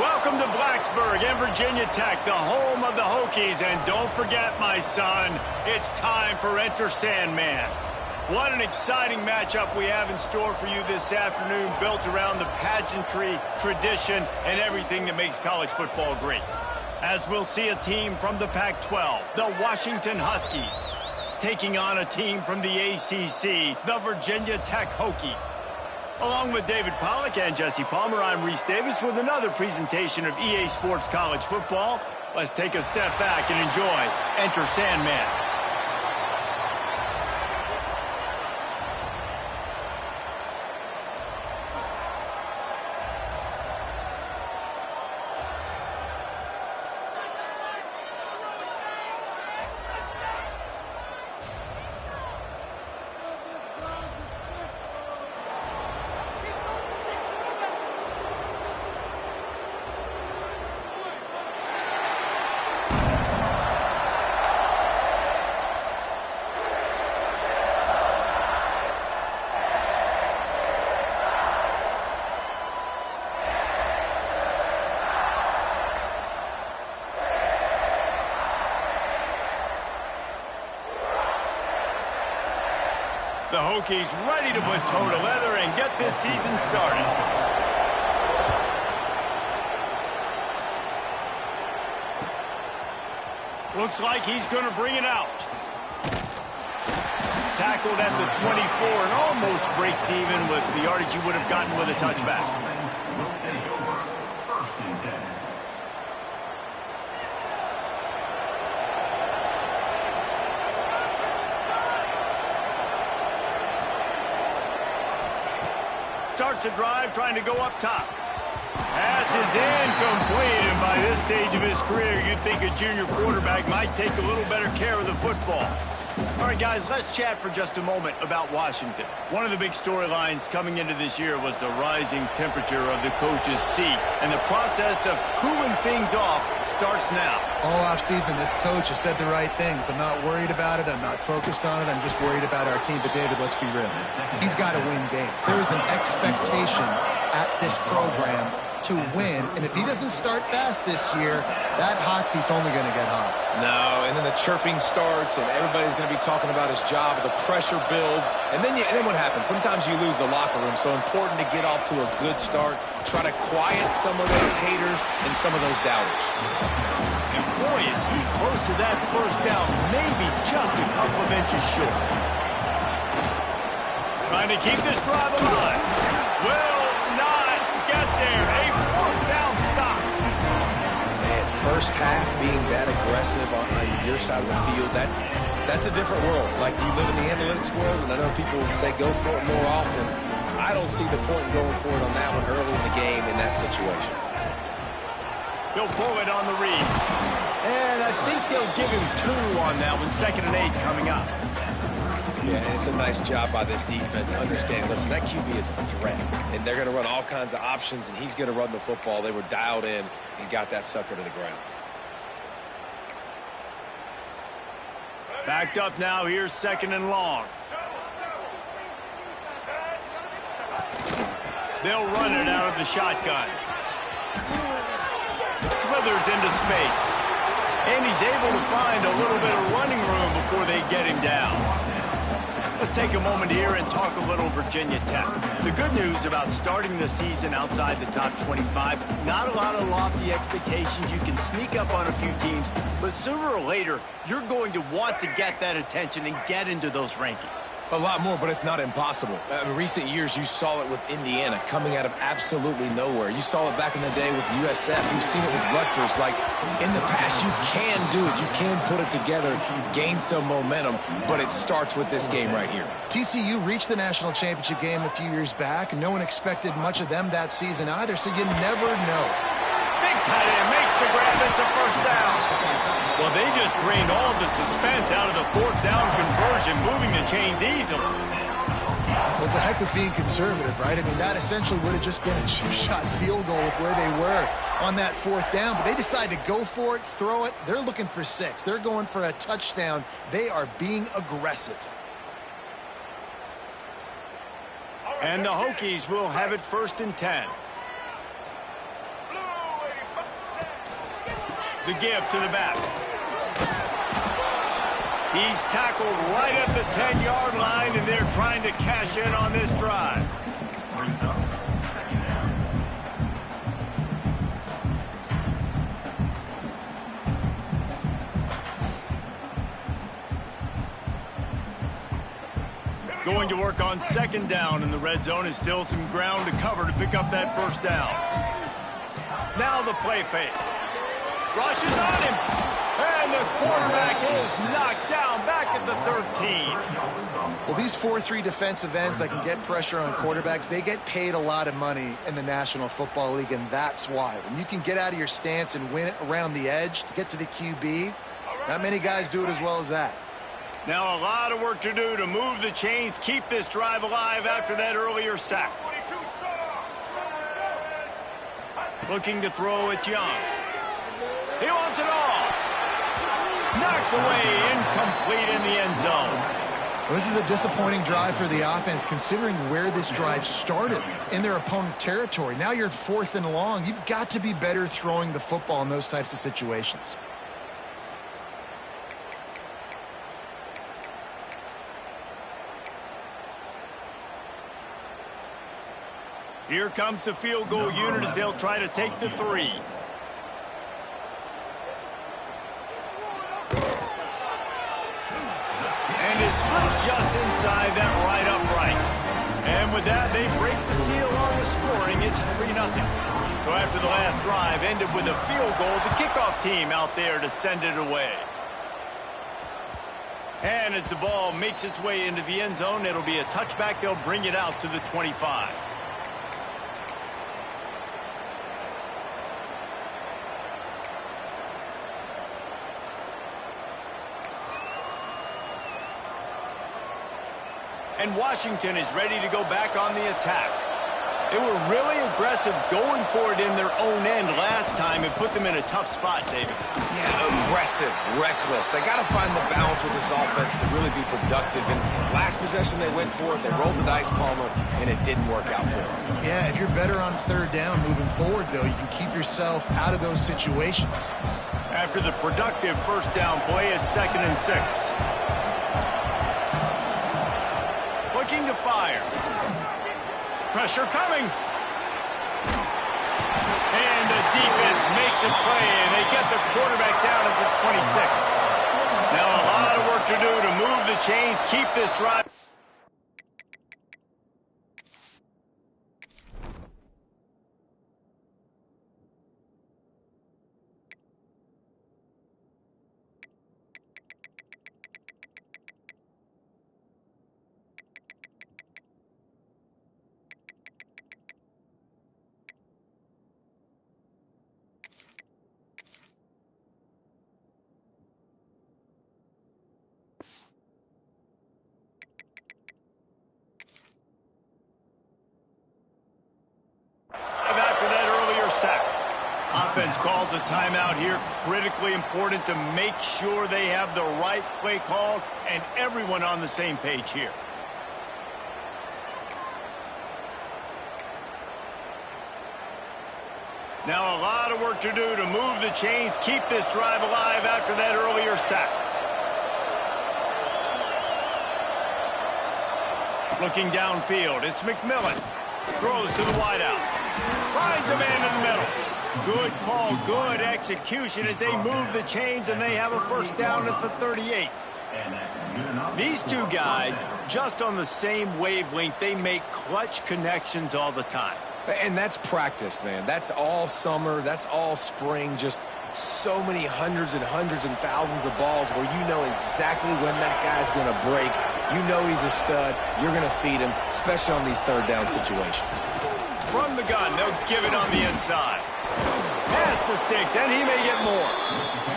Welcome to Blacksburg and Virginia Tech, the home of the Hokies. And don't forget, my son, it's time for Enter Sandman. What an exciting matchup we have in store for you this afternoon, built around the pageantry, tradition, and everything that makes college football great. As we'll see a team from the Pac-12, the Washington Huskies, taking on a team from the ACC, the Virginia Tech Hokies. Along with David Pollack and Jesse Palmer, I'm Reese Davis with another presentation of EA Sports College Football. Let's take a step back and enjoy Enter Sandman. The Hokies ready to put toe to leather and get this season started. Looks like he's going to bring it out. Tackled at the 24 and almost breaks even with the yardage he would have gotten with a touchback. Starts a drive trying to go up top. Pass is incomplete, and by this stage of his career, you'd think a junior quarterback might take a little better care of the football. All right, guys, let's chat for just a moment about Washington. One of the big storylines coming into this year was the rising temperature of the coach's seat, and the process of cooling things off starts now. All offseason, this coach has said the right things. I'm not worried about it. I'm not focused on it. I'm just worried about our team. But, David, let's be real. He's got to win games. There is an expectation at this program to win, and if he doesn't start fast this year, that hot seat's only going to get hot. No, and then the chirping starts, and everybody's going to be talking about his job. The pressure builds, and then what happens? Sometimes you lose the locker room, so important to get off to a good start. Try to quiet some of those haters and some of those doubters. And boy, is he close to that first down, maybe just a couple of inches short. Trying to keep this drive alive. Will not get there. A fourth down stop. Man, first half being that aggressive on your side of the field, that's a different world. Like, you live in the analytics world, and I know people say go for it more often. I don't see the point in going for it on that one early in the game in that situation. He'll pull it on the read. And I think they'll give him 2 on that one. 2nd and 8 coming up. Yeah, and it's a nice job by this defense understanding, listen, that QB is a threat, and they're going to run all kinds of options, and he's going to run the football. They were dialed in and got that sucker to the ground. Backed up now. Here's 2nd and long. They'll run it out of the shotgun. Slithers into space. And he's able to find a little bit of running room before they get him down. Let's take a moment here and talk a little Virginia Tech. The good news about starting the season outside the top 25, not a lot of lofty expectations. You can sneak up on a few teams, but sooner or later, you're going to want to get that attention and get into those rankings. A lot more, but it's not impossible. In recent years, you saw it with Indiana coming out of absolutely nowhere. You saw it back in the day with USF. You've seen it with Rutgers. Like, in the past, you can do it. You can put it together, gain some momentum, but it starts with this game right here. TCU reached the national championship game a few years back, and no one expected much of them that season either, so you never know. Big tight end makes the grab. It's a first down. Well, they just drained all of the suspense out of the 4th down conversion, moving the chains easily. Well, it's a heck with being conservative, right? I mean, that essentially would have just been a chip-shot field goal with where they were on that 4th down, but they decided to go for it, throw it. They're looking for 6. They're going for a touchdown. They are being aggressive. And the Hokies will have it 1st and 10. The give to the back. He's tackled right at the 10-yard line, and they're trying to cash in on this drive. Going to work on second down in the red zone. Is still some ground to cover to pick up that first down. Now the play fake. Rushes on him. And the quarterback is knocked down back at the 13. Well, these 4-3 defensive ends that can get pressure on quarterbacks, they get paid a lot of money in the National Football League, and that's why. When you can get out of your stance and win it around the edge to get to the QB, not many guys do it as well as that. Now a lot of work to do to move the chains, keep this drive alive after that earlier sack. Looking to throw it Young. He wants it all. Knocked away, incomplete in the end zone. Well, this is a disappointing drive for the offense, considering where this drive started in their opponent territory. Now you're 4th and long. You've got to be better throwing the football in those types of situations. Here comes the field goal unit as they'll try to take the 3. And it slips just inside that right upright. And with that, they break the seal on the scoring. It's 3-0. So after the last drive ended with a field goal, the kickoff team out there to send it away. And as the ball makes its way into the end zone, it'll be a touchback. They'll bring it out to the 25. And Washington is ready to go back on the attack. They were really aggressive going for it in their own end last time and put them in a tough spot, David. Yeah, aggressive, reckless. They got to find the balance with this offense to really be productive. And last possession they went for it, they rolled the dice, Palmer, and it didn't work out for them. Yeah, if you're better on 3rd down moving forward, though, you can keep yourself out of those situations. After the productive first down play, it's 2nd and 6. Looking to fire. Pressure coming. And the defense makes a play, and they get the quarterback down at the 26. Now a lot of work to do to move the chains, keep this drive. After that earlier sack. Offense calls a timeout here. Critically important to make sure they have the right play called and everyone on the same page here. Now a lot of work to do to move the chains, keep this drive alive after that earlier sack. Looking downfield, it's McMillan. Throws to the wideout. Finds a man in the middle. Good call, good execution as they move the chains, and they have a first down at the 38. These two guys, just on the same wavelength, they make clutch connections all the time. And that's practice, man. That's all summer. That's all spring. Just so many hundreds and thousands of balls where you know exactly when that guy's going to break. You know he's a stud. You're going to feed him, especially on these 3rd down situations. From the gun, they'll give it on the inside. Pass the sticks, and he may get more.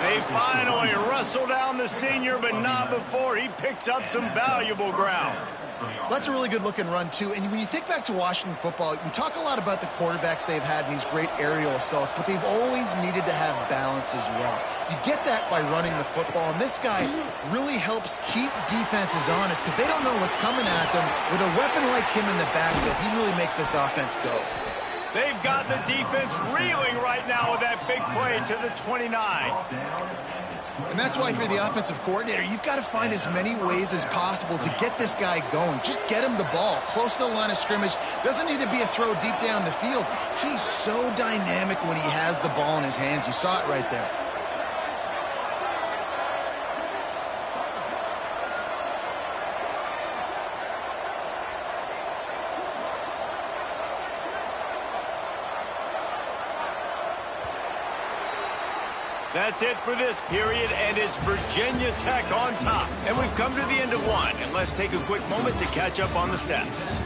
They finally wrestle down the senior, but not before he picks up some valuable ground. That's a really good-looking run, too. And when you think back to Washington football, we talk a lot about the quarterbacks they've had in these great aerial assaults, but they've always needed to have balance as well. You get that by running the football, and this guy really helps keep defenses honest because they don't know what's coming at them. With a weapon like him in the backfield, he really makes this offense go. They've got the defense reeling right now with that big play to the 29. And that's why, if you're the offensive coordinator, you've got to find as many ways as possible to get this guy going. Just get him the ball close to the line of scrimmage. Doesn't need to be a throw deep down the field. He's so dynamic when he has the ball in his hands. You saw it right there. That's it for this period, and it's Virginia Tech on top. And we've come to the end of one, and let's take a quick moment to catch up on the stats.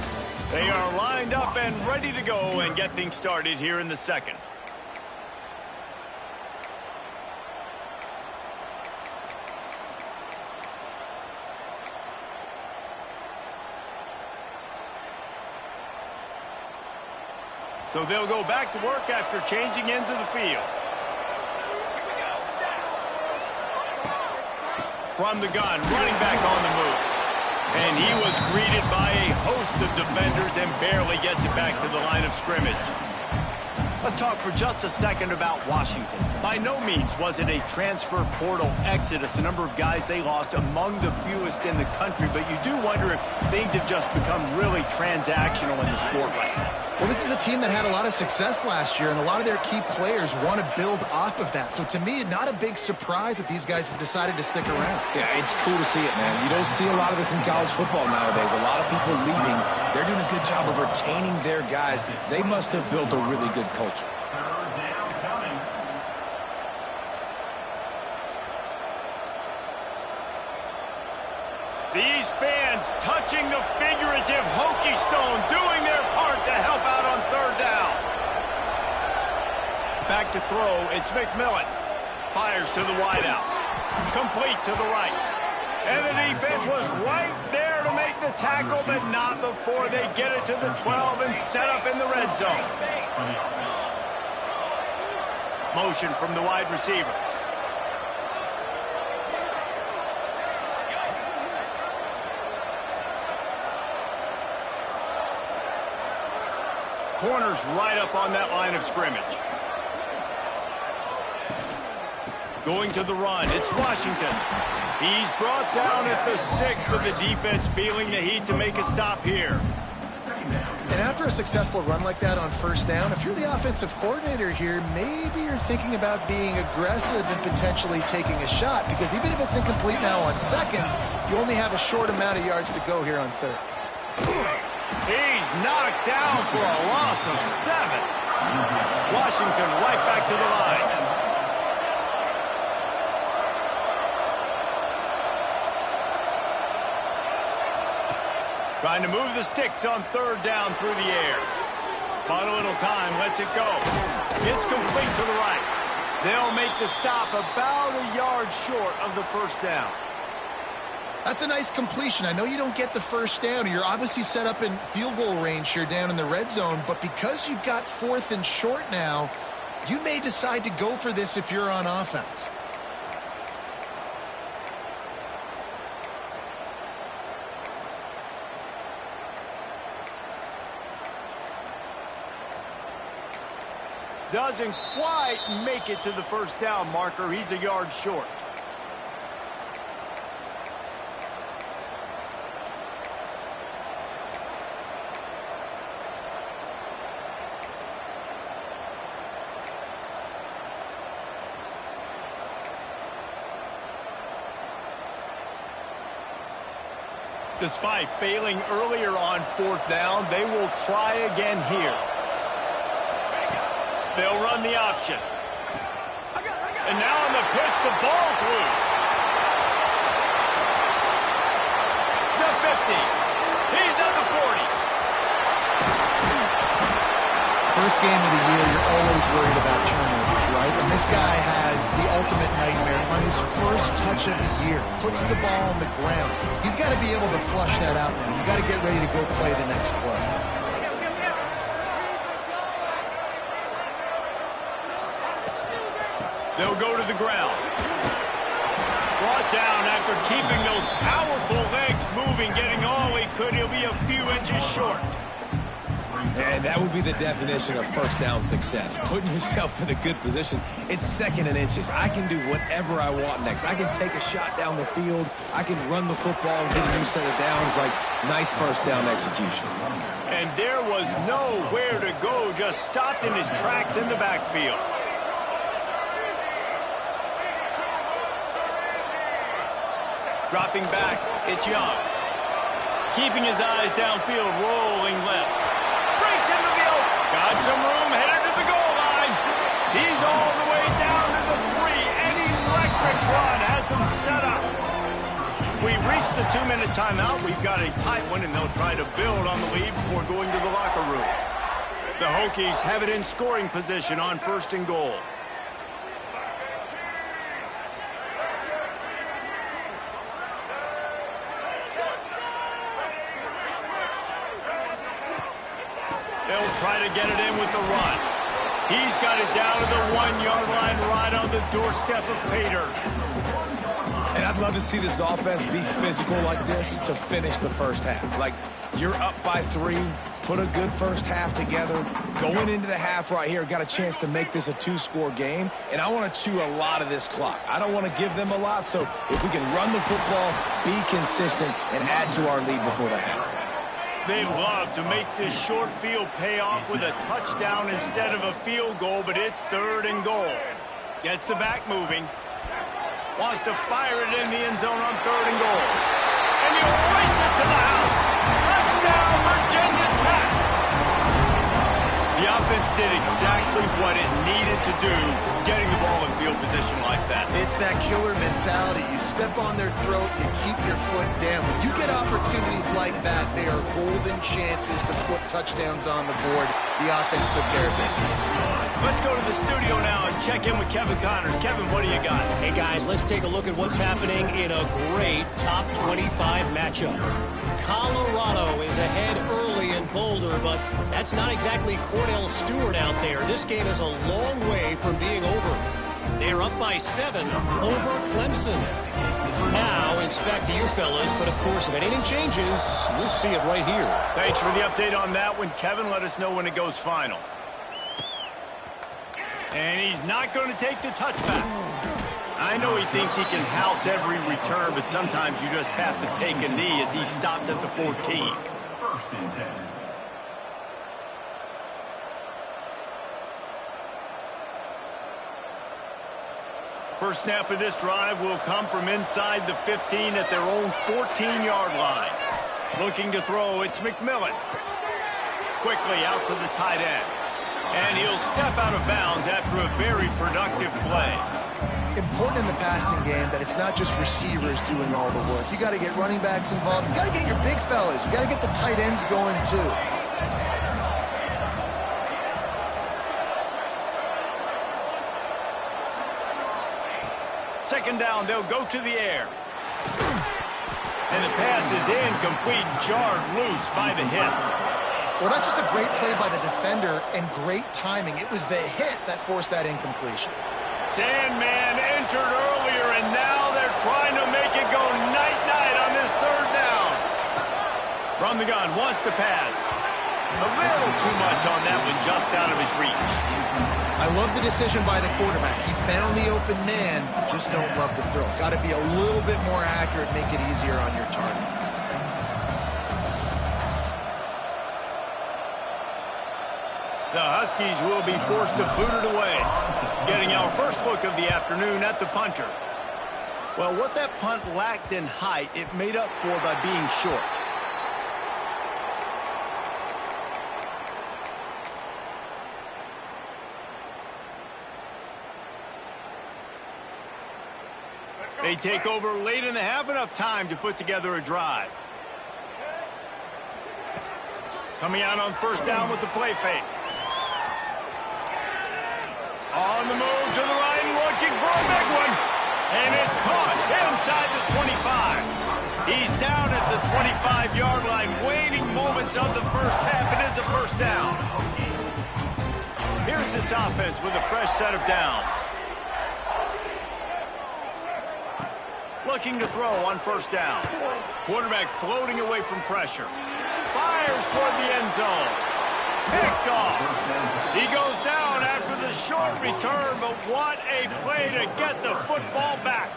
They are lined up and ready to go and get things started here in the second. So they'll go back to work after changing into the field. From the gun, running back on the move. And he was greeted by a host of defenders and barely gets it back to the line of scrimmage. Let's talk for just a second about Washington. By no means was it a transfer portal exodus, a number of guys they lost among the fewest in the country, but you do wonder if things have just become really transactional in the sport right now. Well, this is a team that had a lot of success last year, and a lot of their key players want to build off of that. So to me, not a big surprise that these guys have decided to stick around. Yeah, it's cool to see it, man. You don't see a lot of this in college football nowadays. A lot of people leaving. They're doing a good job of retaining their guys. They must have built a really good culture. These fans touching the figurative Hokie stone, doing their part to help out on third down. Back to throw, it's McMillan. Fires to the wideout. Complete to the right. And the defense was right there to make the tackle, but not before they get it to the 12 and set up in the red zone. Motion from the wide receiver. Corners right up on that line of scrimmage. Going to the run, it's Washington. He's brought down at the 6, but the defense feeling the heat to make a stop here. And after a successful run like that on first down, if you're the offensive coordinator here, maybe you're thinking about being aggressive and potentially taking a shot, because even if it's incomplete now on second, you only have a short amount of yards to go here on third. He's knocked down for a loss of 7. Washington right back to the line. Trying to move the sticks on third down through the air. Bought a little time, lets it go. It's complete to the right. They'll make the stop about a yard short of the first down. That's a nice completion. I know you don't get the first down. You're obviously set up in field goal range here down in the red zone, but because you've got 4th and short now, you may decide to go for this if you're on offense. Doesn't quite make it to the first down marker. He's a yard short. Despite failing earlier on fourth down, they will try again here. They'll run the option. And now on the pitch, the ball's loose. The 50. He's at the 40. First game of the year, you're always worried about turnovers, right? And this guy has the ultimate nightmare on his first touch of the year. Puts the ball on the ground. He's got to be able to flush that out now. You got to get ready to go play the next play. They'll go to the ground. Brought down after keeping those powerful legs moving, getting all he could. He'll be a few inches short. And that would be the definition of first down success. Putting yourself in a good position. It's 2nd and inches. I can do whatever I want next. I can take a shot down the field. I can run the football and get a new set of downs. Like, nice first down execution. And there was nowhere to go. Just stopped in his tracks in the backfield. Dropping back, it's Young. Keeping his eyes downfield, rolling left. Breaks into the open. Got some room, headed to the goal line. He's all the way down to the 3. An electric run has him set up. We've reached the 2-minute timeout. We've got a tight one, and they'll try to build on the lead before going to the locker room. The Hokies have it in scoring position on 1st and goal. They'll try to get it in with the run. He's got it down to the 1-yard line right on the doorstep of Pater. And I'd love to see this offense be physical like this to finish the first half. Like, you're up by 3, put a good first half together. Going into the half right here, got a chance to make this a 2-score game, and I want to chew a lot of this clock. I don't want to give them a lot, so if we can run the football, be consistent, and add to our lead before the half. They love to make this short field pay off with a touchdown instead of a field goal, but it's 3rd and goal. Gets the back moving. Wants to fire it in the end zone on 3rd and goal. And you race it to the house. Touchdown, Virginia Tech. The offense did exactly what it needed to do, getting the ball in field position like that. It's that killer mentality. You step on their throat, you keep your foot down. When you get opportunities like that, they are golden chances to put touchdowns on the board. The offense took care of business. Let's go to the studio now and check in with Kevin Connors. Kevin, what do you got? Hey, guys, let's take a look at what's happening in a great top 25 matchup. Colorado is ahead early in Boulder, but that's not exactly Cordell Stewart out there. This game is a long way from being over. They're up by 7 over Clemson. For now, it's back to you fellas, but of course, if anything changes, we'll see it right here. Thanks for the update on that one, Kevin. Let us know when it goes final. And he's not going to take the touchback. I know he thinks he can house every return, but sometimes you just have to take a knee as he stopped at the 14. First snap of this drive will come from inside the 15 at their own 14-yard line. Looking to throw, it's McMillan. Quickly out to the tight end. And he'll step out of bounds after a very productive play. Important in the passing game that it's not just receivers doing all the work. You got to get running backs involved. You got to get your big fellas. You got to get the tight ends going too. Second down, they'll go to the air. And the pass is incomplete, jarred loose by the hit. Well, that's just a great play by the defender and great timing. It was the hit that forced that incompletion. Sandman entered earlier, and now they're trying to make it go night-night on this 3rd down. From the gun, wants to pass. A little too much on that one, just out of his reach. I love the decision by the quarterback. He found the open man, just don't love the throw. Got to be a little bit more accurate, make it easier on your target. The Huskies will be forced to boot it away. Getting our first look of the afternoon at the punter. Well, what that punt lacked in height, it made up for by being short. They take over late in the half, enough time to put together a drive. Coming out on first down with the play fake. On the move to the right, looking for a big one. And it's caught inside the 25. He's down at the 25-yard line, waiting moments of the first half. It is a first down. Here's this offense with a fresh set of downs. Looking to throw on first down. Quarterback floating away from pressure. Fires toward the end zone. Picked off. He goes down after the short return, but what a play to get the football back.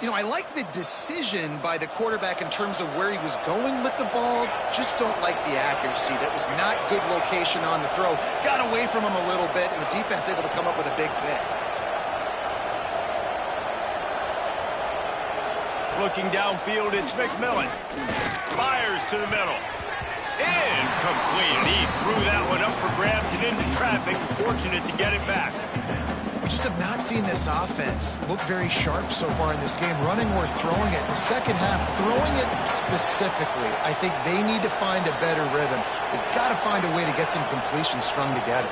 You know, I like the decision by the quarterback in terms of where he was going with the ball. Just don't like the accuracy. That was not good location on the throw. Got away from him a little bit, and the defense able to come up with a big pick. Looking downfield, it's McMillan. Fires to the middle. Incomplete. He threw that one up for grabs and into traffic. Fortunate to get it back. We just have not seen this offense look very sharp so far in this game, running or throwing it. In the second half, throwing it specifically, I think they need to find a better rhythm. They've got to find a way to get some completion strung together.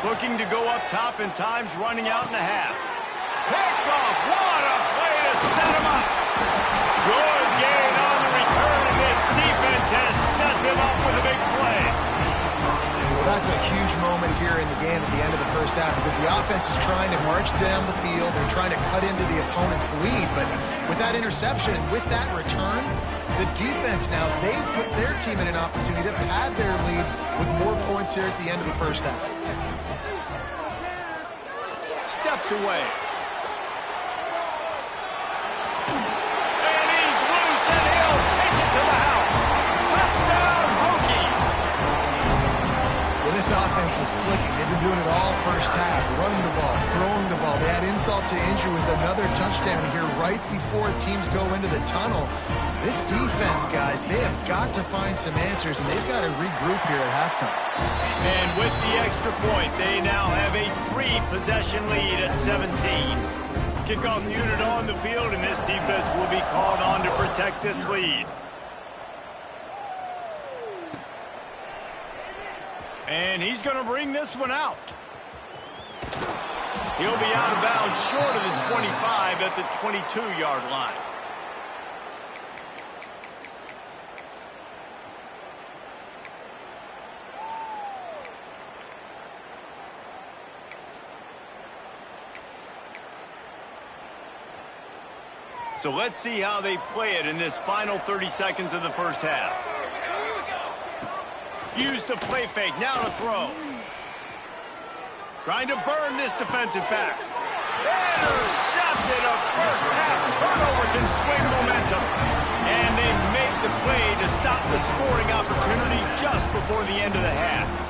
Looking to go up top, and time's running out in the half. Picked off. What a play to set him up. Good gain on the return, and this defense has set them up with a big play. Well, that's a huge moment here in the game at the end of the first half because the offense is trying to march down the field. They're trying to cut into the opponent's lead, but with that interception, with that return, the defense now, they put their team in an opportunity to pad their lead with more points here at the end of the first half. Steps away. And he's loose, and he'll take it to the house. Touchdown, Hokies. Well, this offense is clicking. They've been doing it all first half, running the ball, throwing the ball. They had insult to injury with another touchdown here right before teams go into the tunnel. This defense, guys, they have got to find some answers, and they've got to regroup here at halftime. And with the extra point, they now have a 3-possession lead at 17. Kickoff unit on the field, and this defense will be called on to protect this lead. And he's going to bring this one out. He'll be out of bounds short of the 25 at the 22-yard line. So let's see how they play it in this final 30 seconds of the first half. Use the play fake, now to throw. Trying to burn this defensive back. Intercepted. A first half turnover can swing momentum. And they make the play to stop the scoring opportunity just before the end of the half.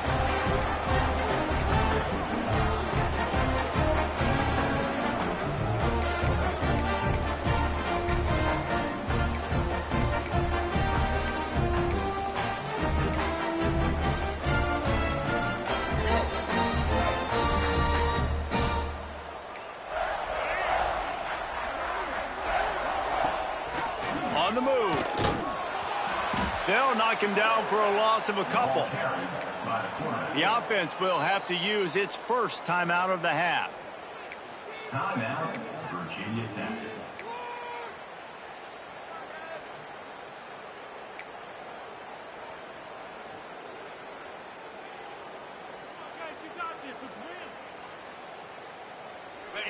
On the move. They'll knock him down for a loss of a couple. The offense will have to use its first timeout of the half. Timeout, Virginia Tech.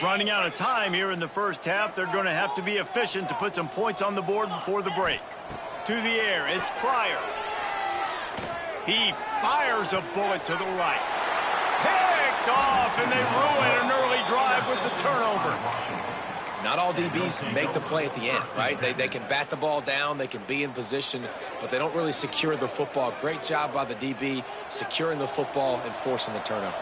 Running out of time here in the first half. They're going to have to be efficient to put some points on the board before the break. To the air, it's Pryor. He fires a bullet to the right. Picked off, and they ruin an early drive with the turnover. Not all DBs make the play at the end, right? They can bat the ball down, they can be in position, but they don't really secure the football. Great job by the DB securing the football and forcing the turnover.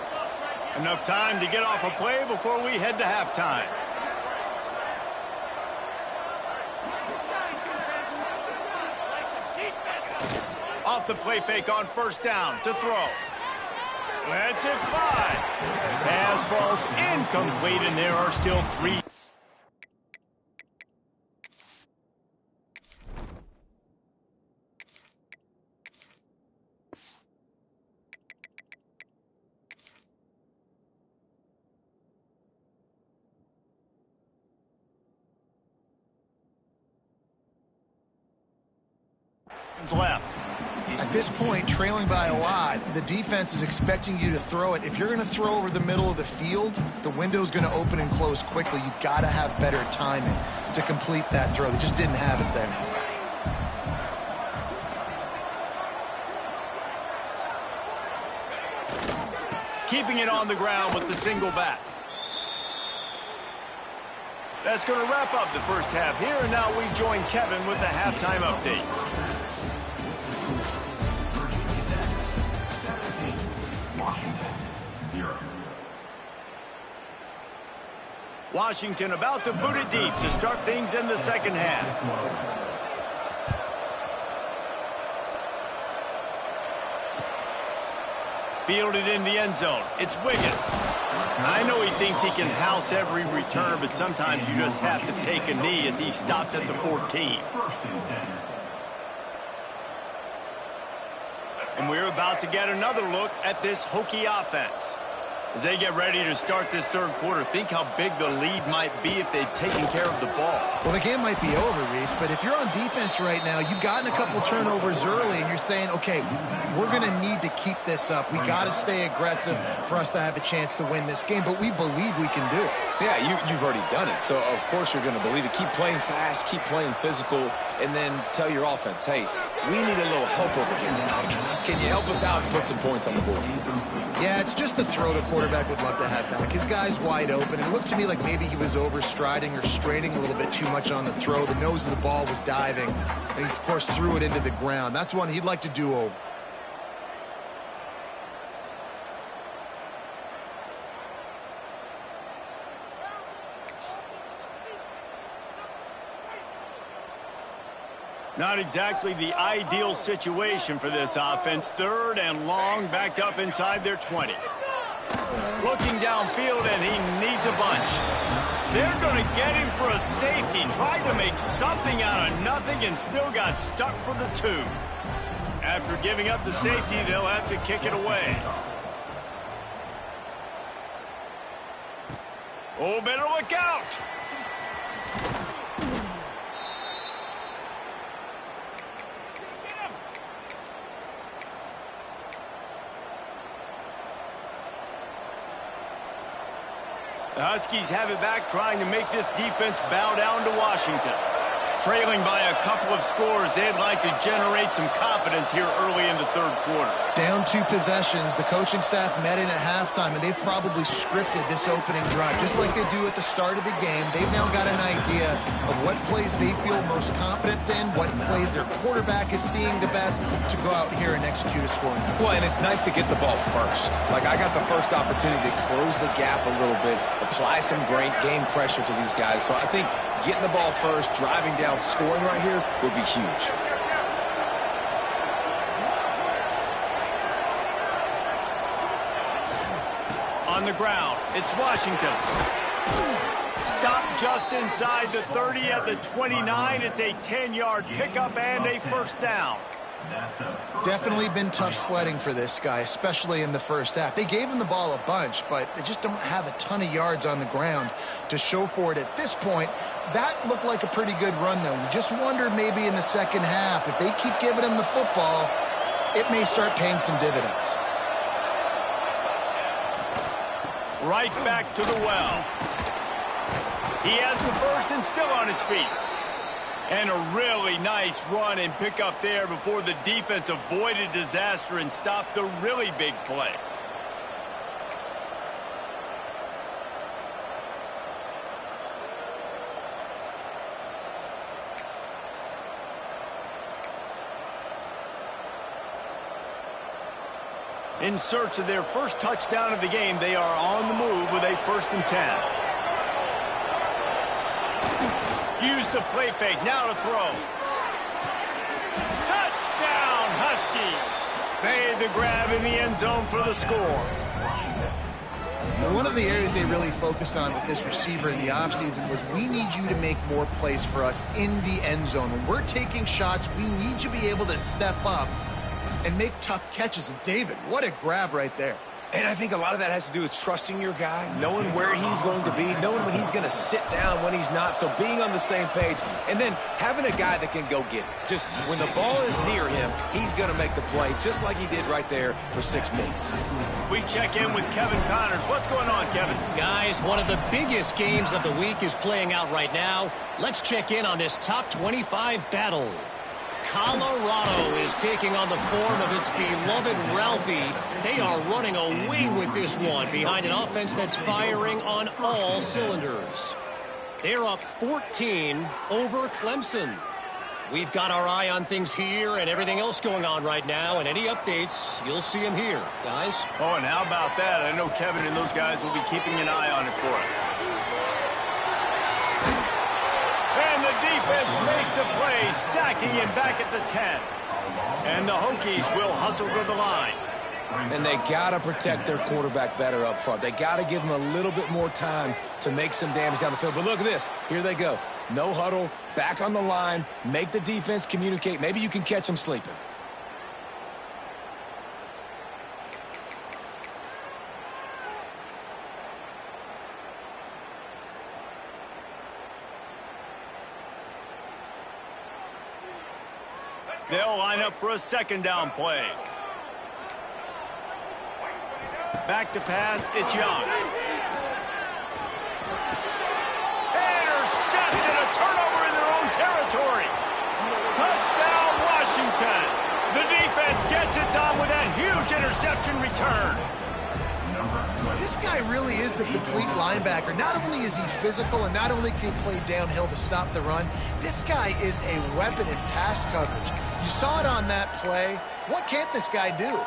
Enough time to get off a play before we head to halftime. Off the play fake on first down to throw. Lets it fly. Pass falls incomplete, and there are still 3. Left. At this point, trailing by a lot, the defense is expecting you to throw it. If you're going to throw over the middle of the field, the window's going to open and close quickly. You've got to have better timing to complete that throw. They just didn't have it there. Keeping it on the ground with the single back. That's going to wrap up the first half here, and now we join Kevin with the halftime update. Washington about to boot it deep to start things in the second half. Fielded in the end zone. It's Wiggins. I know he thinks he can house every return, but sometimes you just have to take a knee as he stopped at the 14. And we're about to get another look at this Hokie offense. As they get ready to start this third quarter, think how big the lead might be if they'd taken care of the ball. Well, the game might be over, Reese, but if you're on defense right now, you've gotten a couple turnovers early, and you're saying, okay, we're going to need to keep this up. We got to stay aggressive for us to have a chance to win this game, but we believe we can do it. Yeah, you've already done it, so of course you're going to believe it. Keep playing fast, keep playing physical, and then tell your offense, hey, we need a little help over here. Can you help us out and put some points on the board? Yeah, it's just the throw the quarterback would love to have back. His guy's wide open. It looked to me like maybe he was overstriding or straining a little bit too much on the throw. The nose of the ball was diving, and he, of course, threw it into the ground. That's one he'd like to do over. Not exactly the ideal situation for this offense. Third and long, backed up inside their 20. Looking downfield, and he needs a bunch. They're going to get him for a safety. Tried to make something out of nothing and still got stuck for the 2. After giving up the safety, they'll have to kick it away. Oh, better look out. The Huskies have it back, trying to make this defense bow down to Washington. Trailing by a couple of scores, they'd like to generate some confidence here early in the third quarter. Down 2 possessions, the coaching staff met in at halftime, and they've probably scripted this opening drive. Just like they do at the start of the game, they've now got an idea of what plays they feel most confident in, what plays their quarterback is seeing the best to go out here and execute a scoring. Well, and it's nice to get the ball first. Like, I got the first opportunity to close the gap a little bit, apply some great game pressure to these guys. So I think getting the ball first, driving down, scoring right here would be huge. On the ground, it's Washington. Stopped just inside the 30 at the 29. It's a 10-yard pickup and a first down. Definitely been tough sledding for this guy, especially in the first half. They gave him the ball a bunch, but they just don't have a ton of yards on the ground to show for it at this point. That looked like a pretty good run, though. You just wonder maybe in the second half, if they keep giving him the football, it may start paying some dividends. Right back to the well. He has the first and still on his feet. And a really nice run and pick up there before the defense avoided disaster and stopped the really big play. In search of their first touchdown of the game, they are on the move with a 1st and 10. Use the play fake, now to throw. Touchdown, Huskies! Made the grab in the end zone for the score. One of the areas they really focused on with this receiver in the offseason was we need you to make more plays for us in the end zone. When we're taking shots, we need you to be able to step up and make tough catches. And David, what a grab right there. And I think a lot of that has to do with trusting your guy, knowing where he's going to be, knowing when he's going to sit down, when he's not, so being on the same page, and then having a guy that can go get it. Just when the ball is near him, he's going to make the play, just like he did right there for 6 points. We check in with Kevin Connors. What's going on, Kevin? Guys, one of the biggest games of the week is playing out right now. Let's check in on this top 25 battle. Colorado is taking on the form of its beloved Ralphie. They are running away with this one behind an offense that's firing on all cylinders. They're up 14 over Clemson. We've got our eye on things here and everything else going on right now, and any updates, you'll see them here, guys. Oh, and how about that? I know Kevin and those guys will be keeping an eye on it for us. And the defense makes a play, sacking him back at the 10. And the Hokies will hustle to the line. And they got to protect their quarterback better up front. They got to give him a little bit more time to make some damage down the field. But look at this. Here they go. No huddle, back on the line, make the defense communicate. Maybe you can catch them sleeping. They'll line up for a second down play. Back to pass, it's Young. Intercepted, a turnover in their own territory. Touchdown, Washington. The defense gets it done with that huge interception return. This guy really is the complete linebacker. Not only is he physical and not only can he play downhill to stop the run, this guy is a weapon in pass coverage. You saw it on that play. What can't this guy do?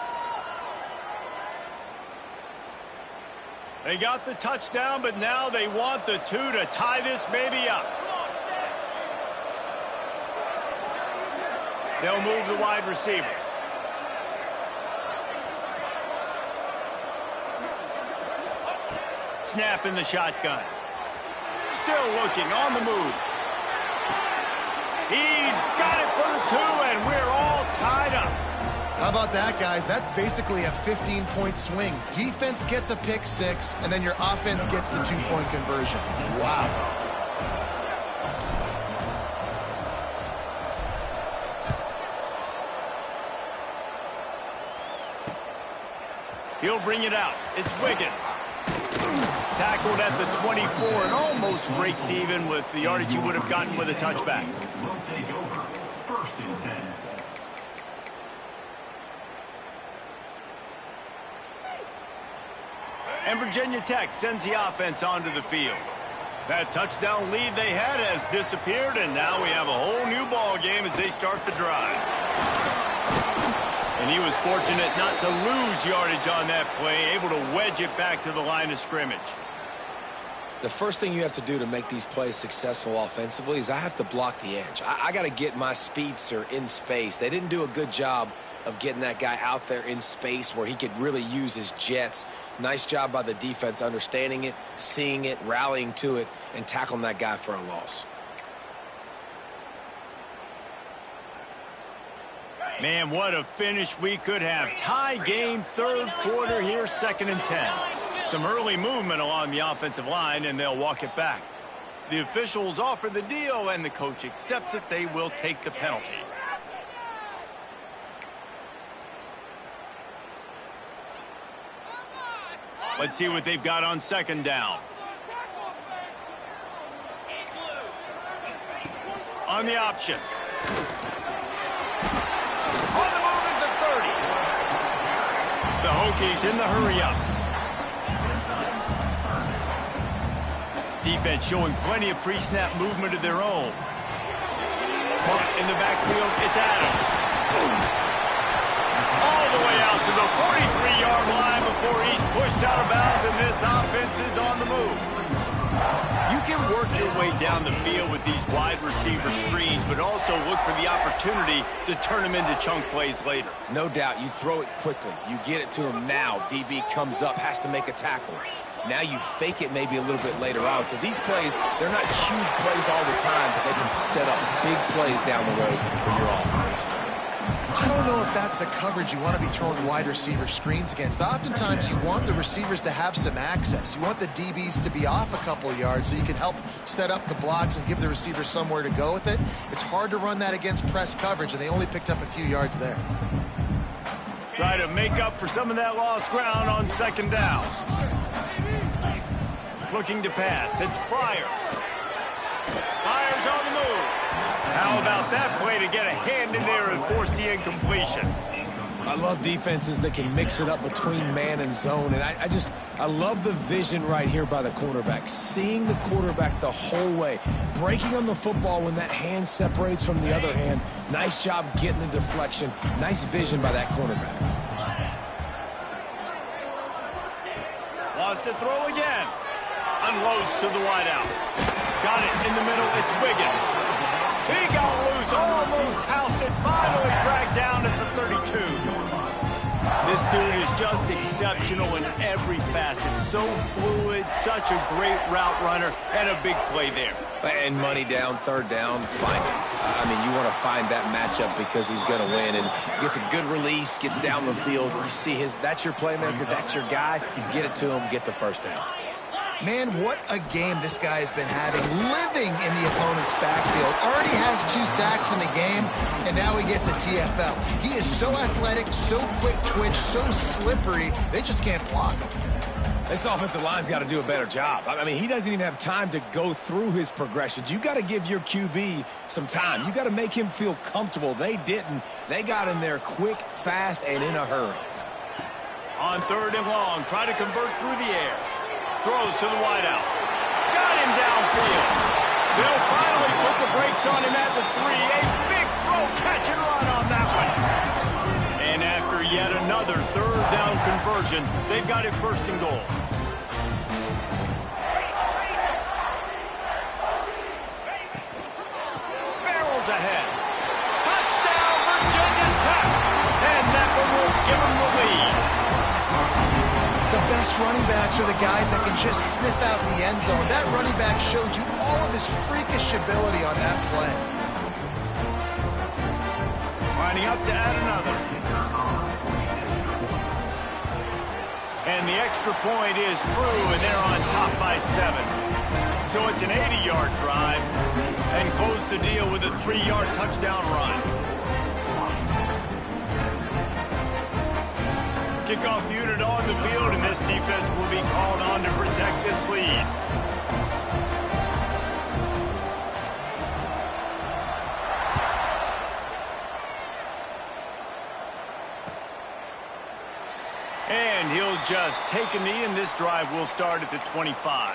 They got the touchdown, but now they want the 2 to tie this baby up. They'll move the wide receiver. Snap in the shotgun. Still looking, on the move. He's got it for the 2, and we're all tied up. How about that, guys? That's basically a 15-point swing. Defense gets a pick 6, and then your offense gets the 2-point conversion. Wow. He'll bring it out. It's Wiggins. Tackled at the 24 and almost breaks even with the yardage he would have gotten with a touchback. Will take over. 1st and 10. And Virginia Tech sends the offense onto the field. That touchdown lead they had has disappeared, and now we have a whole new ball game as they start the drive. And he was fortunate not to lose yardage on that play, able to wedge it back to the line of scrimmage. The first thing you have to do to make these plays successful offensively is I have to block the edge. I got to get my speedster in space. They didn't do a good job of getting that guy out there in space where he could really use his jets. Nice job by the defense understanding it, seeing it, rallying to it, and tackling that guy for a loss. Man, what a finish we could have. Tie game, 3rd quarter here, 2nd and 10. Some early movement along the offensive line, and they'll walk it back. The officials offer the deal, and the coach accepts it. They will take the penalty. Let's see what they've got on 2nd down. On the option. On the move at the 30. The Hokies in the hurry-up. Defense showing plenty of pre-snap movement of their own. Punt in the backfield, it's Adams. All the way out to the 43-yard line before he's pushed out of bounds, and this offense is on the move. You can work your way down the field with these wide receiver screens, but also look for the opportunity to turn them into chunk plays later. No doubt, you throw it quickly. You get it to him now. DB comes up, has to make a tackle. Now you fake it maybe a little bit later on. So these plays, they're not huge plays all the time, but they can set up big plays down the road for your offense. I don't know if that's the coverage you want to be throwing wide receiver screens against. Oftentimes, you want the receivers to have some access. You want the DBs to be off a couple of yards so you can help set up the blocks and give the receiver somewhere to go with it. It's hard to run that against press coverage, and they only picked up a few yards there. Try to make up for some of that lost ground on second down. Looking to pass. It's Pryor. Pryor's on the move. How about that play to get a hand in there and force the incompletion? I love defenses that can mix it up between man and zone, and I love the vision right here by the cornerback, seeing the quarterback the whole way, breaking on the football when that hand separates from the other hand. Nice job getting the deflection. Nice vision by that cornerback. Wants to throw again. Unloads to the wideout. Got it in the middle. It's Wiggins. He got loose, almost housed it, finally dragged down at the 32. This dude is just exceptional in every facet. So fluid, such a great route runner, and a big play there. And money down, third down, find him. I mean, you want to find that matchup because he's going to win, and gets a good release, gets down the field. You see that's your playmaker, that's your guy. Get it to him, get the first down. Man, what a game this guy has been having, living in the opponent's backfield. Already has 2 sacks in the game, and now he gets a TFL. He is so athletic, so quick twitch, so slippery, they just can't block him. This offensive line's got to do a better job. I mean, he doesn't even have time to go through his progressions. You got to give your QB some time. You got to make him feel comfortable. They didn't. They got in there quick, fast, and in a hurry. On third and long, try to convert through the air. Throws to the wideout. Got him downfield. They'll finally put the brakes on him at the 3. A big throw, catch and run on that one. And after yet another third down conversion, they've got it first and goal. Barrels ahead. Touchdown, Virginia Tech. And that one will give them the lead. The best running backs are the guys that can just sniff out the end zone. That running back showed you all of his freakish ability on that play. Lining up to add another. And the extra point is true, and they're on top by 7. So it's an 80-yard drive, and close the deal with a 3-yard touchdown run. Kickoff unit on the field, and this defense will be called on to protect this lead. And he'll just take a knee, and this drive will start at the 25.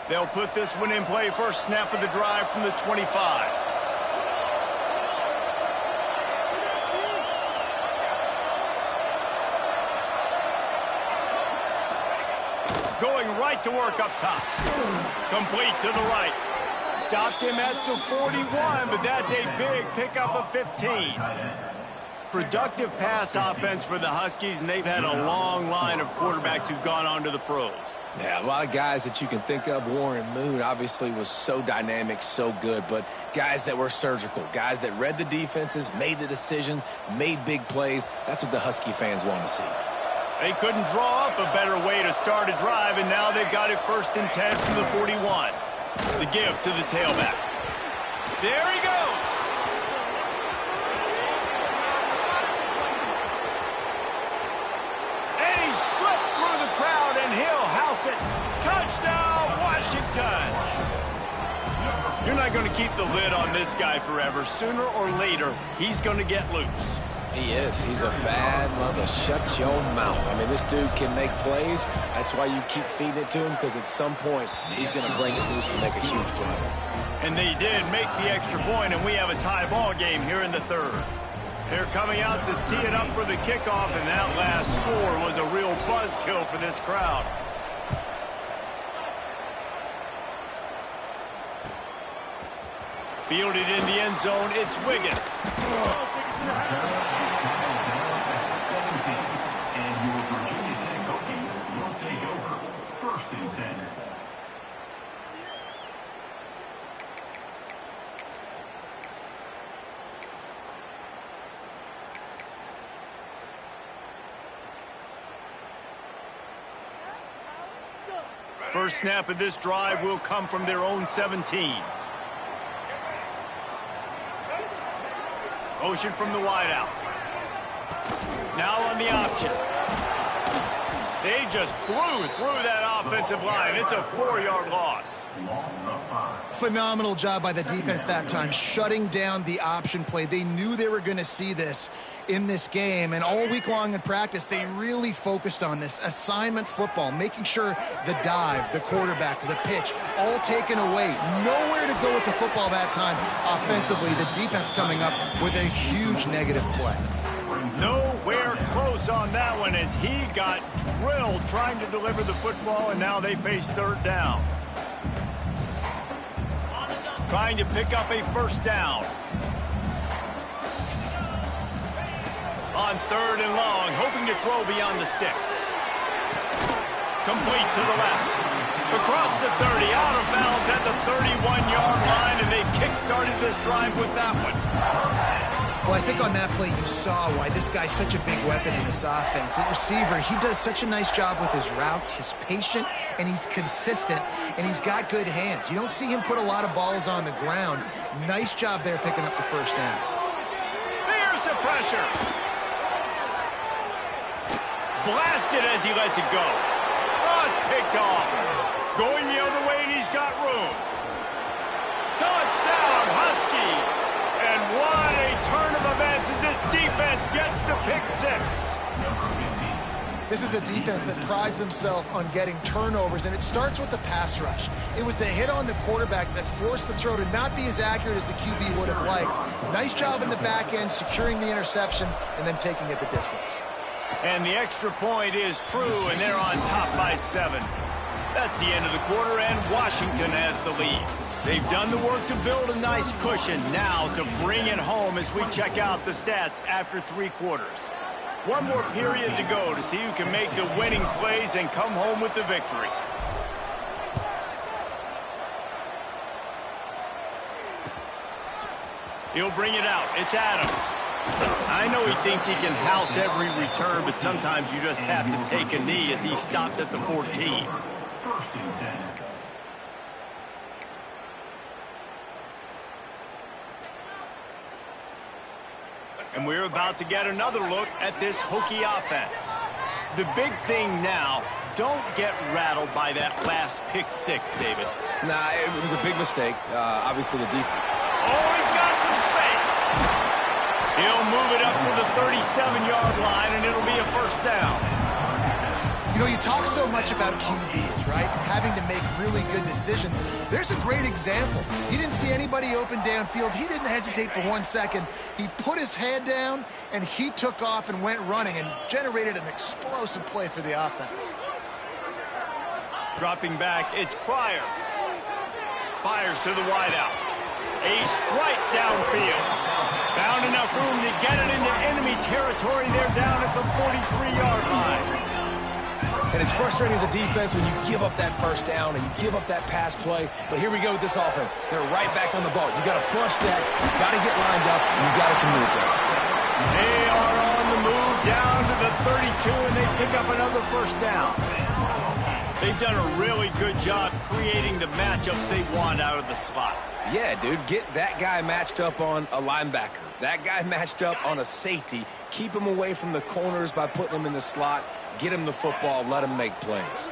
They'll put this one in play. First snap of the drive from the 25. Going right to work up top. Complete to the right. Stopped him at the 41, but that's a big pickup of 15. Productive pass offense for the Huskies, and they've had a long line of quarterbacks who've gone on to the pros. Yeah, a lot of guys that you can think of. Warren Moon obviously was so dynamic, so good, but guys that were surgical, guys that read the defenses, made the decisions, made big plays. That's what the Husky fans want to see. They couldn't draw up a better way to start a drive, and now they've got it first and 10 from the 41. The give to the tailback. There he goes. And he slipped through the crowd, and he'll house it. Touchdown, Washington. You're not going to keep the lid on this guy forever. Sooner or later, he's going to get loose. He is. He's a bad mother. Shut your mouth. I mean, this dude can make plays. That's why you keep feeding it to him, because at some point, he's going to break it loose and make a huge play. And they did make the extra point, and we have a tie ball game here in the third. They're coming out to tee it up for the kickoff, and that last score was a real buzzkill for this crowd. Fielded in the end zone, it's Wiggins. And your Virginia Tech Hokies will take over. 1st and 10. First snap of this drive will come from their own 17. Motion from the wideout. Now on the option. They just blew through that offensive line. It's a 4-yard loss. Phenomenal job by the defense that time, shutting down the option play. They knew they were going to see this in this game, and all week long in practice, they really focused on this assignment football, making sure the dive, the quarterback, the pitch, all taken away. Nowhere to go with the football that time offensively. The defense coming up with a huge negative play. Nowhere close on that one as he got drilled trying to deliver the football, and now they face 3rd down. Trying to pick up a first down. On 3rd and long, hoping to throw beyond the sticks. Complete to the left. Across the 30, out of bounds at the 31-yard line, and they kick-started this drive with that one. Well, I think on that play you saw why this guy's such a big weapon in this offense. At receiver, he does such a nice job with his routes. He's patient, and he's consistent, and he's got good hands. You don't see him put a lot of balls on the ground. Nice job there picking up the first down. There's the pressure. Blasted as he lets it go. Oh, it's picked off. Going the other way, and he's got room. Touchdown, Huskies. And what a turn of events as this defense gets the pick 6. This is a defense that prides themselves on getting turnovers, and it starts with the pass rush. It was the hit on the quarterback that forced the throw to not be as accurate as the QB would have liked. Nice job in the back end, securing the interception, and then taking it the distance. And the extra point is true, and they're on top by 7. That's the end of the quarter, and Washington has the lead. They've done the work to build a nice cushion. Now to bring it home as we check out the stats after 3 quarters. One more period to go to see who can make the winning plays and come home with the victory. He'll bring it out. It's Adams. I know he thinks he can house every return, but sometimes you just have to take a knee as he stopped at the 14. 1st and 10. And we're about to get another look at this Hokie offense. The big thing now, don't get rattled by that last pick 6, David. Nah, it was a big mistake. Obviously, the defense. Oh, he's got some space. He'll move it up to the 37-yard line, and it'll be a first down. You know, you talk so much about QBs, right? Having to make really good decisions. There's a great example. He didn't see anybody open downfield. He didn't hesitate for 1 second. He put his head down, and he took off and went running and generated an explosive play for the offense. Dropping back, it's Pryor. Fires to the wideout. A strike downfield. Found enough room to get it into enemy territory. They're down at the 43-yard line. And it's frustrating as a defense when you give up that first down and you give up that pass play. But here we go with this offense. They're right back on the ball. You got to flush that. You got to get lined up, and you got to communicate. They are on the move down to the 32, and they pick up another first down. They've done a really good job creating the matchups they want out of the slot. Yeah, dude, get that guy matched up on a linebacker. That guy matched up on a safety. Keep him away from the corners by putting him in the slot. Get him the football. Let him make plays.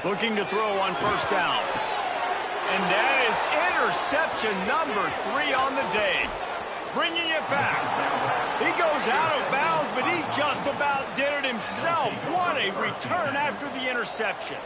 Looking to throw on first down. And that is interception number 3 on the day. Bringing it back. He goes out of bounds, but he just about did it himself. What a return after the interception.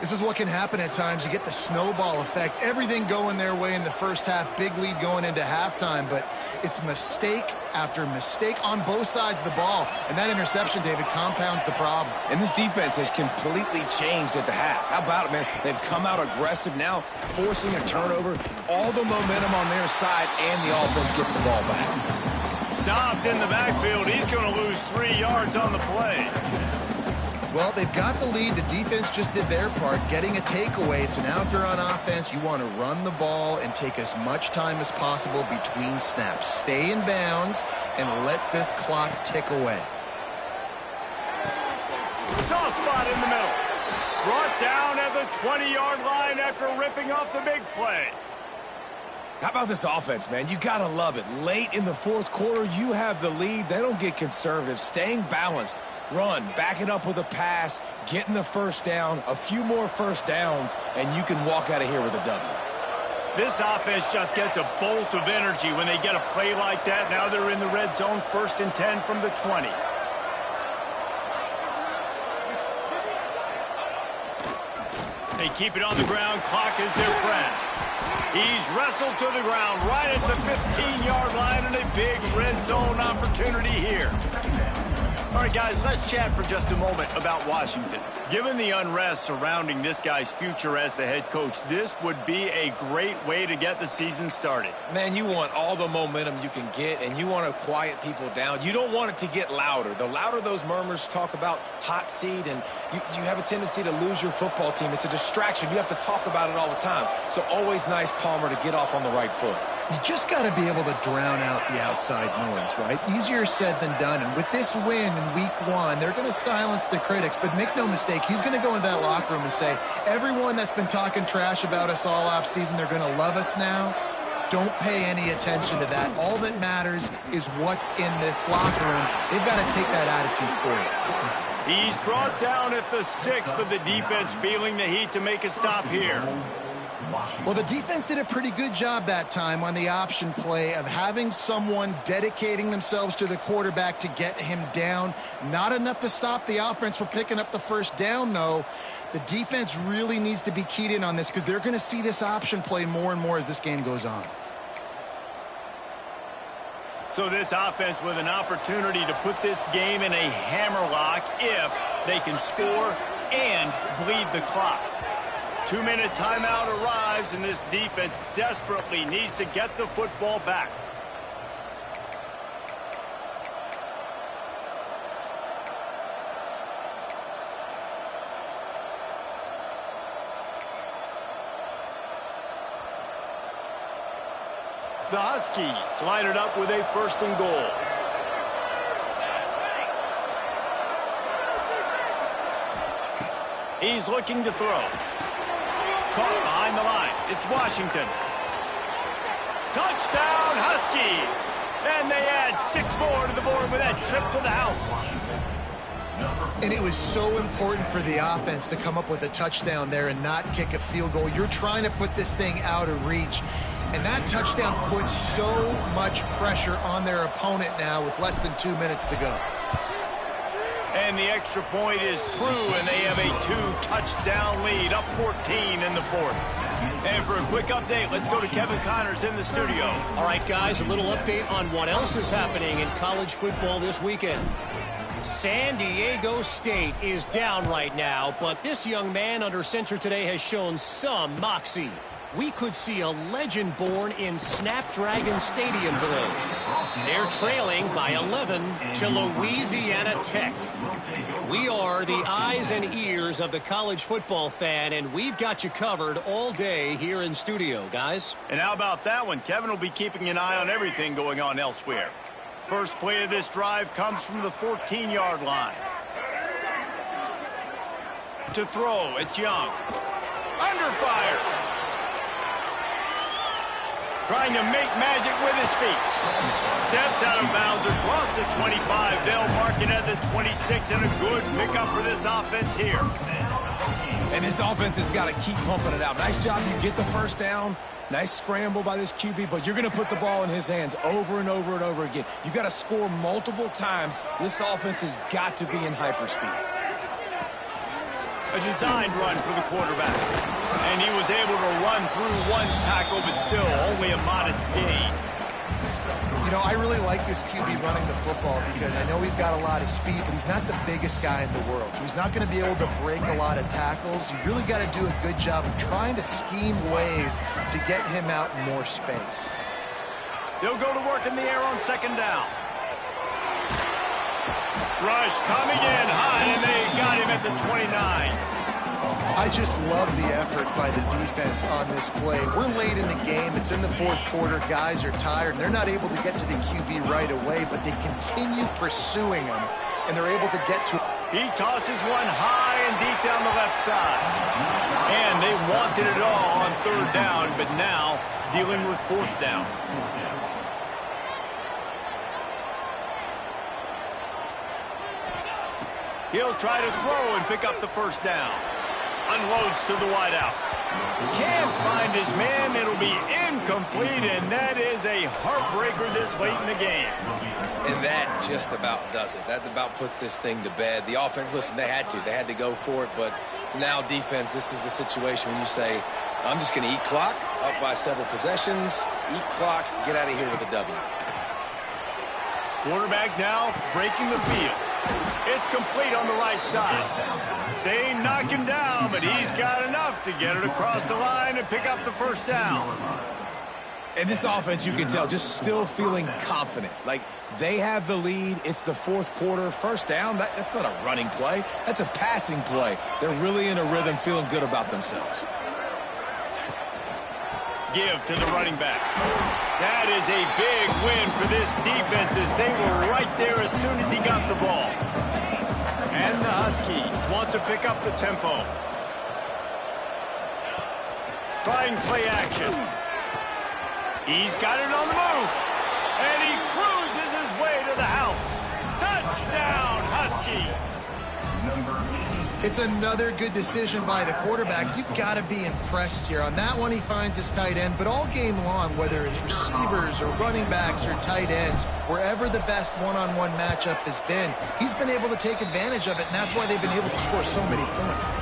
This is what can happen at times. You get the snowball effect. Everything going their way in the first half. Big lead going into halftime, but it's mistake after mistake on both sides of the ball. And that interception, David, compounds the problem. And this defense has completely changed at the half. How about it, man? They've come out aggressive now, forcing a turnover. All the momentum on their side, and the offense gets the ball back. Stopped in the backfield. He's going to lose 3 yards on the play. Well, they've got the lead. The defense just did their part, getting a takeaway. So now if you're on offense, you want to run the ball and take as much time as possible between snaps. Stay in bounds and let this clock tick away. Soft spot in the middle. Brought down at the 20-yard line after ripping off the big play. How about this offense, man? You got to love it. Late in the fourth quarter, you have the lead. They don't get conservative. Staying balanced. Run, back it up with a pass, getting the first down, a few more first downs, and you can walk out of here with a W. This offense just gets a bolt of energy when they get a play like that. Now they're in the red zone, 1st and 10 from the 20. They keep it on the ground. Clock is their friend. He's wrestled to the ground right at the 15-yard line, and a big red zone opportunity here. All right, guys, let's chat for just a moment about Washington. Given the unrest surrounding this guy's future as the head coach, this would be a great way to get the season started. Man, you want all the momentum you can get, and you want to quiet people down. You don't want it to get louder. The louder those murmurs talk about hot seat, and you have a tendency to lose your football team. It's a distraction. You have to talk about it all the time. So always nice, Palmer, to get off on the right foot. You just got to be able to drown out the outside noise, right? Easier said than done. And with this win in week 1, they're going to silence the critics. But make no mistake, he's going to go into that locker room and say, everyone that's been talking trash about us all off season, they're going to love us now. Don't pay any attention to that. All that matters is what's in this locker room. They've got to take that attitude forward. He's brought down at the 6, but the defense feeling the heat to make a stop here. Well, the defense did a pretty good job that time on the option play of having someone dedicating themselves to the quarterback to get him down. Not enough to stop the offense from picking up the first down, though. The defense really needs to be keyed in on this because they're going to see this option play more and more as this game goes on. So this offense with an opportunity to put this game in a hammerlock if they can score and bleed the clock. 2-minute timeout arrives, and this defense desperately needs to get the football back. The Huskies line it up with a 1st and goal. He's looking to throw. Caught behind the line. It's Washington. Touchdown, Huskies! And they add 6 more to the board with that trip to the house. And it was so important for the offense to come up with a touchdown there and not kick a field goal. You're trying to put this thing out of reach. And that touchdown puts so much pressure on their opponent now with less than 2 minutes to go. And the extra point is true, and they have a 2-touchdown lead, up 14 in the 4th. And for a quick update, let's go to Kevin Connors in the studio. All right, guys, a little update on what else is happening in college football this weekend. San Diego State is down right now, but this young man under center today has shown some moxie. We could see a legend born in Snapdragon Stadium today. They're trailing by 11 to Louisiana Tech. We are the eyes and ears of the college football fan, and we've got you covered all day here in studio, guys. And how about that one? Kevin will be keeping an eye on everything going on elsewhere. First play of this drive comes from the 14-yard line. To throw, it's Young. Under fire. Trying to make magic with his feet. Steps out of bounds across the 25. They'll mark it at the 26, and a good pickup for this offense here. And this offense has got to keep pumping it out. Nice job. You get the first down. Nice scramble by this QB, but you're going to put the ball in his hands over and over and over again. You got to score multiple times. This offense has got to be in hyperspeed. A designed run for the quarterback. And he was able to run through one tackle, but still only a modest gain. You know, I really like this QB running the football because I know he's got a lot of speed, but he's not the biggest guy in the world. So he's not going to be able to break a lot of tackles. You really got to do a good job of trying to scheme ways to get him out in more space. They'll go to work in the air on second down. Rush coming in high, and they got him at the 29. I just love the effort by the defense on this play. We're late in the game. It's in the fourth quarter. Guys are tired, and they're not able to get to the QB right away, but they continue pursuing him, and they're able to get to him. He tosses one high and deep down the left side. And they wanted it all on third down, but now dealing with fourth down. He'll try to throw and pick up the first down. Unloads to the wideout. Can't find his man. It'll be incomplete, and that is a heartbreaker this late in the game. And that just about does it. That about puts this thing to bed. The offense, listen, they had to go for it, but now defense, this is the situation when you say, I'm just going to eat clock, up by several possessions, eat clock, get out of here with a W. Quarterback now breaking the field. It's complete on the right side. They knock him down, but he's got enough to get it across the line and pick up the first down. And this offense, you can tell, just still feeling confident. Like, they have the lead. It's the fourth quarter. First down, that's not a running play. That's a passing play. They're really in a rhythm, feeling good about themselves. Give to the running back. That is a big win for this defense as they were right there as soon as he got the ball. And the Huskies want to pick up the tempo. Trying play action. He's got it on the move. And he cruises his way to the house. Touchdown, Huskies. It's another good decision by the quarterback. You've got to be impressed here. On that one, he finds his tight end, but all game long, whether it's receivers or running backs or tight ends, wherever the best one-on-one matchup has been, he's been able to take advantage of it, and that's why they've been able to score so many points.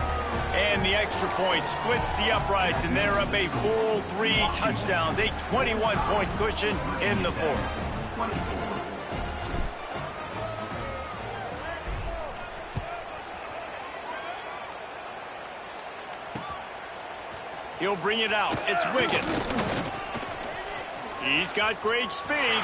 And the extra point splits the uprights, and they're up a full 3 touchdowns, a 21-point cushion in the fourth. He'll bring it out. It's Wiggins. He's got great speed.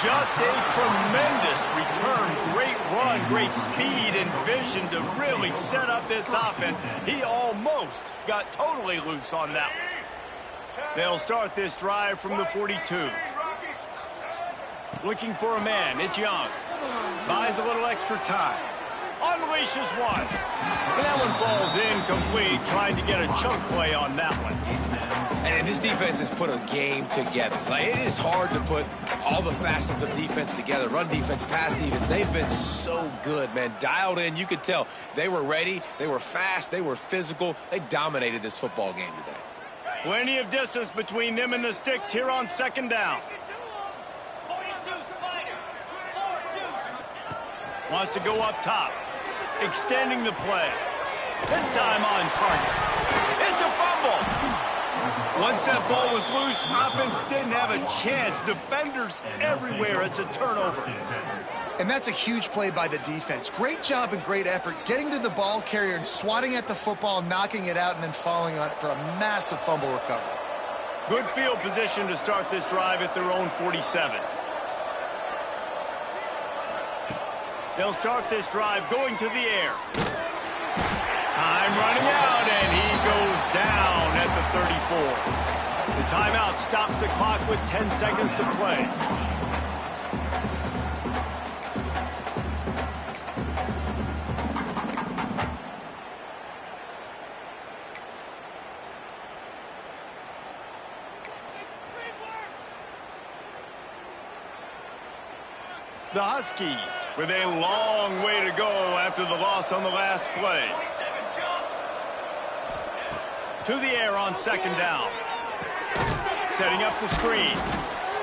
Just a tremendous return. Great run, great speed and vision to really set up this offense. He almost got totally loose on that one. They'll start this drive from the 42. Looking for a man. It's Young. Buys a little extra time. Unleashes one. And that one falls incomplete, trying to get a chunk play on that one. And this defense has put a game together. Like, it is hard to put all the facets of defense together. Run defense, pass defense. They've been so good, man. Dialed in. You could tell they were ready. They were fast. They were physical. They dominated this football game today. Plenty of distance between them and the sticks here on second down. Wants to go up top. Extending the play. This time on target. It's a fumble. Once that ball was loose, offense didn't have a chance. Defenders everywhere. It's a turnover. And that's a huge play by the defense. Great job and great effort getting to the ball carrier and swatting at the football, knocking it out, and then falling on it for a massive fumble recovery. Good field position to start this drive at their own 47. They'll start this drive going to the air. Time running out, and he goes down at the 34. The timeout stops the clock with 10 seconds to play. The Huskies with a long way to go after the loss on the last play. To the air on second down. Setting up the screen.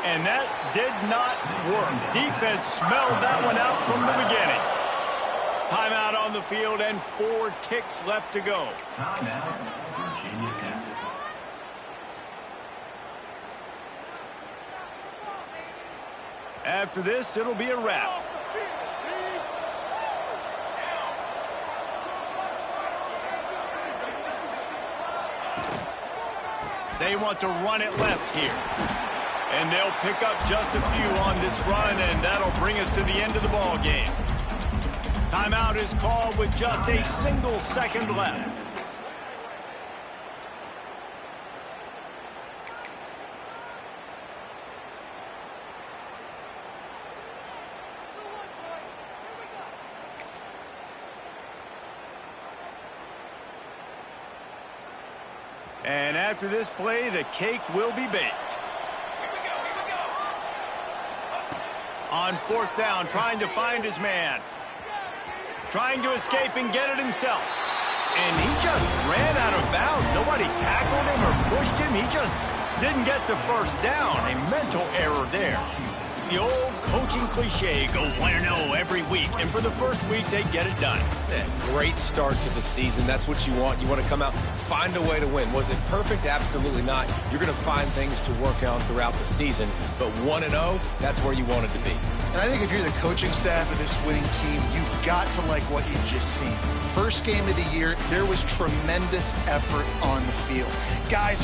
And that did not work. Defense smelled that one out from the beginning. Timeout on the field and 4 ticks left to go. Timeout, Virginia Tech. After this, it'll be a wrap. They want to run it left here. And they'll pick up just a few on this run, and that'll bring us to the end of the ball game. Timeout is called with just a single second left. And after this play, the cake will be baked. On 4th down, trying to find his man. Trying to escape and get it himself. And he just ran out of bounds. Nobody tackled him or pushed him. He just didn't get the first down. A mental error there. The old coaching cliche, go 1-0 every week. And for the first week, they get it done. Yeah, great start to the season. That's what you want. You want to come out, find a way to win. Was it perfect? Absolutely not. You're going to find things to work on throughout the season. But 1-0, that's where you want it to be. And I think if you're the coaching staff of this winning team, you've got to like what you've just seen. First game of the year, there was tremendous effort on the field. Guys